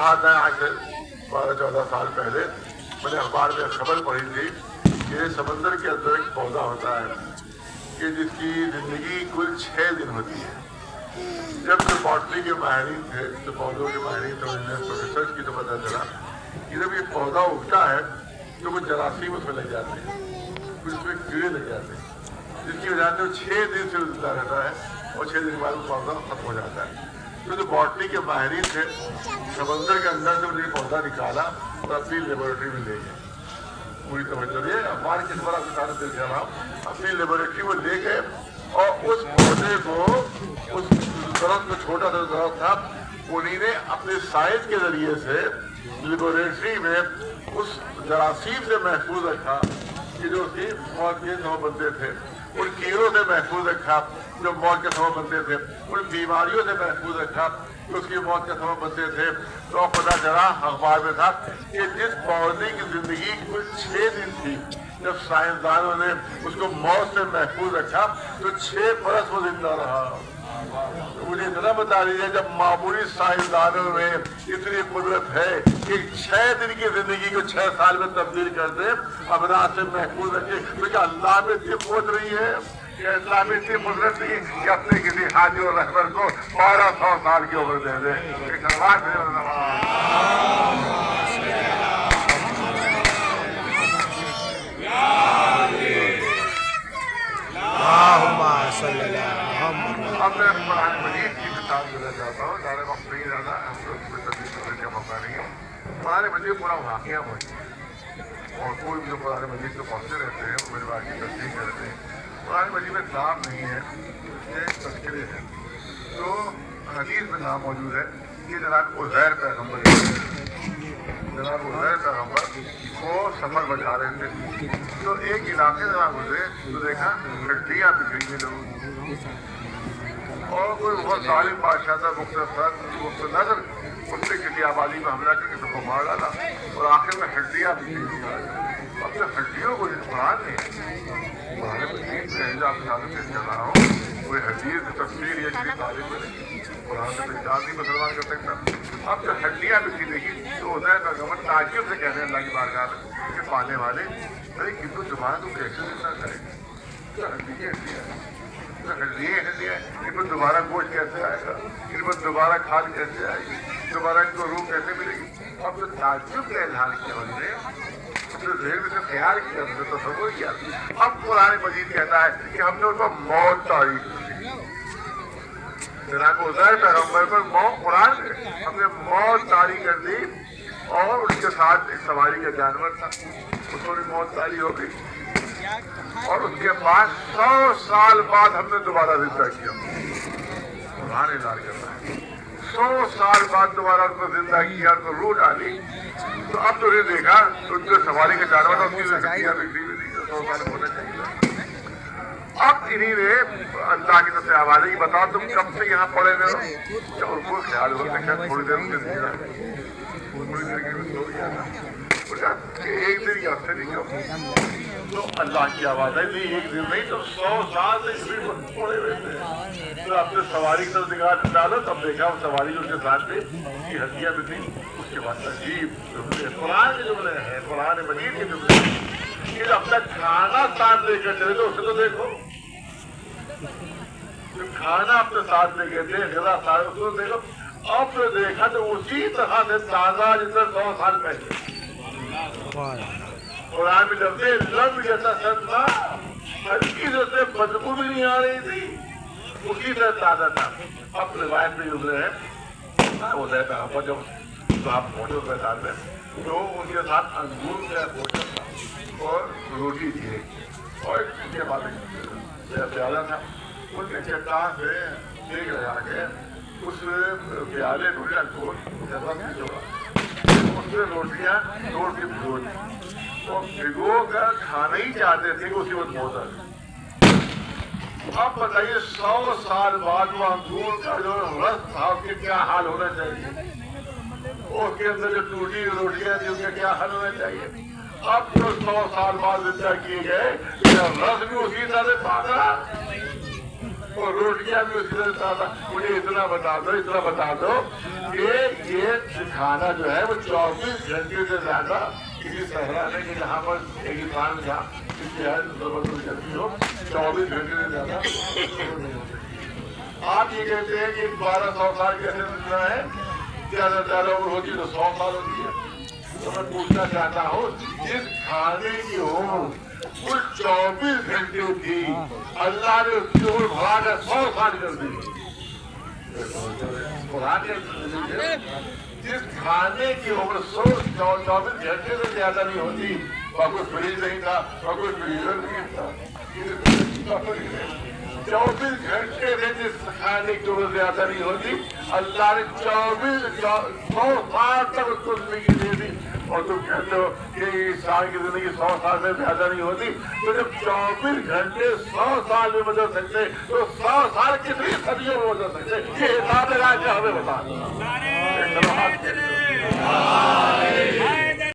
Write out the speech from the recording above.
کہا تھا آج سے 12-14 سال پہلے میں نے اخبار میں خبر پڑھی تھی کہ سمندر کے اندر ایک پودا ہوتا ہے کہ جس کی زندگی کل 6 دن ہوتی ہے. جب جو باٹنی کے ماہرین تھے، جو پودوں کے ماہرین تھے، انہوں نے ریسرچ کی تو پتہ چلا کہ جب یہ پودا اگتا ہے تو وہ جراثیم اس میں لگ جاتے ہیں، پھر اس میں کیڑے لگ جاتے ہیں، جس کی وجہ سے وہ 6 دن سے زندہ رہتا ہے اور 6 دن کے بعد وہ پودا ختم ہو جاتا ہے. تو جو باٹنی کے ماہرین تھے سمندر کے اندر سے انہوں نے پودا نکالا اور اپنی لیبورٹری میں لے گئے. پوری توجہ دیے، ہمارے کس بار آپ دل کر رہا ہوں، اپنی لیبورٹری میں لے گئے اور اس پودے کو، اس درخت میں چھوٹا سا درخت تھا، انہیں نے اپنے سائنس کے ذریعے سے لیبورٹری میں اس جراثیم سے محفوظ رکھا کہ جو اس کی موت کے سبب بنتے تھے، ان کیڑوں سے محفوظ رکھا جو موت کے سبب بنتے تھے، ان بیماریوں سے محفوظ رکھا جو اس کی موت کے سبب بنتے تھے. تو پتہ چلا اخبار میں تھا کہ جس پودے کی زندگی کل 6 دن تھی، جب سائنسدانوں نے اس کو موت سے محفوظ رکھا تو 6 برس وہ زندہ رہا. مجھے اتنا بتا دیجیے جب معمولی سائنسدانوں میں اتنی قدرت ہے کہ 6 دن کی زندگی کو 6 سال میں تبدیل کر دے، امراض سے محفوظ رکھے، تو کیا اللہ میں اتنی قوت نہیں ہے؟ کہ اسلامی اتنی قدرت نہیں کہ اپنے کسی حاجی اور رہبر کو 1200 سال کی عمر دے دے. اب میں قرآن مجید کی مثال دینا چاہتا ہوں، زیادہ وقت نہیں زیادہ، ہم کو اس میں تبدیل کرنے کا موقع نہیں ہے. قرآن مجید پورا واقعہ ہوئی اور کوئی بھی جو قرآن مجید کو پڑھتے رہتے ہیں وہ میری بات کی تصدیق کرتے ہیں. قرآن مجید میں نام نہیں ہے، یہ تذکرے ہیں. تو حدیث میں نام موجود ہے کہ جناب عزیر پیغمبر وہ سفر بچا رہے تھے تو ایک علاقے سے وہاں گزرے تو دیکھا ہڈیاں بکھری ہوئی لوگوں کی، اور کوئی بہت ظالم بادشاہ تھا مختص نظر، اس نے کسی آبادی میں حملہ کر کے سب کو مار ڈالا اور آخر میں ہڈیاں بکھری ہوئی. اب تو ہڈیوں کو قرآن نہیں، قرآن مجید میں جو آپ ساتھ سے چل رہا ہوں کوئی حدیث تفسیر یا کسی تعلیم میں قرآن سے پہچان نہیں مسلمان کر سکتا. اب جو ہڈیاں بکھری دیکھی تو عزیر پیغمبر تعجب سے کہنے اللہ کی بارگاہ میں کہ پانے والے ارے کتوں دوبارہ تو کیسے زندہ کرے گا؟ ہڈیاں ان پر دوبارہ گوشت کیسے آئے گا، ان پر دوبارہ کھاد کیسے آئے گی، دوبارہ ان کو روح کیسے ملے گی؟ اب جو تعجب کا اظہار کیا انہوں نے، جو ذہن میں سے خیال کیا، ان سے تصور کیا. اب قرآن مجید کہتا ہے کہ ہم نے ان کو موت تاریخ جناب عزیر پیغمبر پر موت، قرآن ہم نے موت طاری کر دی اور اس کے ساتھ ایک سواری کا جانور تھا، اس کو بھی موت طاری ہو گئی اور اس کے بعد 100 سال بعد ہم نے دوبارہ زندہ کیا. قرآن اظہار کرتا ہے 100 سال بعد دوبارہ اس کو زندہ کیا، اس کو روح ڈالی. تو اب تو یہ دیکھا تو ان کے سواری کا جانور تھا، اس کی ہڈیاں بکھری ہوئی تھی، 100 سال ہونا چاہیے. اب انہی نے اللہ کی طرف سے آواز ہے کہ بتاؤ تم کب سے یہاں پڑے ہوئے ہو؟ کیا ان کو خیال ہوا کہ شاید تھوڑی دیر سے نہیں رہا، تھوڑی دیر کے لیے سو گیا تھا کہ ایک دن یا ہفتے نہیں کیا. تو اللہ کی آواز ہے نہیں ایک دن نہیں تو 100 سال سے پڑے ہوئے تھے. تو اپنے سواری کی طرف نگاہ ڈالو تب دیکھا وہ سواری جو اس کے ساتھ تھے کی ہڈیاں بھی تھیں. اس کے بعد عجیب قرآن کے جملے ہیں، قرآن مجید کے جملے کہ اب تک کھانا ساتھ لے کر چلے تو اسے تو دیکھو، کھانا اپنے ساتھ لے کے تھے، غذا ساتھ اس کو دیکھو. اب نے دیکھا تو اسی طرح سے تازہ جیسے 100 سال پہلے. قرآن میں لفظ لم جیسا سن تھا، ہلکی سے اسے بدبو بھی نہیں آ رہی تھی، اسی طرح تازہ تھا. اب روایت میں گزرے ہیں وہ رہتا ہے جب آپ پہنچے میدان میں تو ان کے ساتھ انگور کا بوجن تھا اور روٹی تھی اور اس کے بعد پیالہ تھا. ان کے چٹان سے دیکھ لگا کے اس پیالے میں انگور جیسا بھگوڑا، اس میں روٹیاں توڑ کے بھگو دی اور بھگو کر کھانا ہی چاہتے تھے کہ اسی وقت موت آ گئی. اب بتائیے 100 سال بعد وہ انگور کا جو رس تھا اس کے کیا حال ہونا چاہیے، اس کے اندر جو ٹوٹی روٹیاں تھیں اس کا کیا حل ہونا چاہیے. اب جو 100 سال بعد زندہ کیے گئے رس بھی اسی طرح سے پاگا. اور روٹیاں بھی اسی طرح زیادہ. مجھے اتنا بتا دو کہ یہ کھانا جو ہے وہ 24 گھنٹے سے زیادہ کسی صحرا میں کہ جہاں پر ایک انسان جہاں اس کی ضرورت ہو جاتی ہو 24 گھنٹے سے زیادہ نہیں ہو سکتی. آپ یہ کہتے ہیں کہ 1200 سال کیسے ملنا ہے؟ زیادہ سے زیادہ عمر ہوتی ہے تو 100 سال ہوتی ہے. تو میں پوچھنا چاہتا ہوں جس کھانے کی عمر کل 24 گھنٹے تھی اللہ نے اس کی عمر بڑھا کر 100 سال کر دی. جس کھانے کی عمر 24 گھنٹے سے زیادہ نہیں ہوتی اور کچھ فریج نہیں تھا اور کچھ فریزر نہیں تھا 24 گھنٹے سے جس کھانے کی عمر زیادہ نہیں ہوتی اللہ نے 100 سال تک اس کو زندگی دے دی. اور تم کہتے ہو کہ انسان کی زندگی 100 سال سے زیادہ نہیں ہوتی. تو جب 24 گھنٹے 100 سال میں بدل سکتے تو 100 سال کتنی صدیوں میں بدل سکتے؟ یہ حساب لگا کے ہمیں بتا.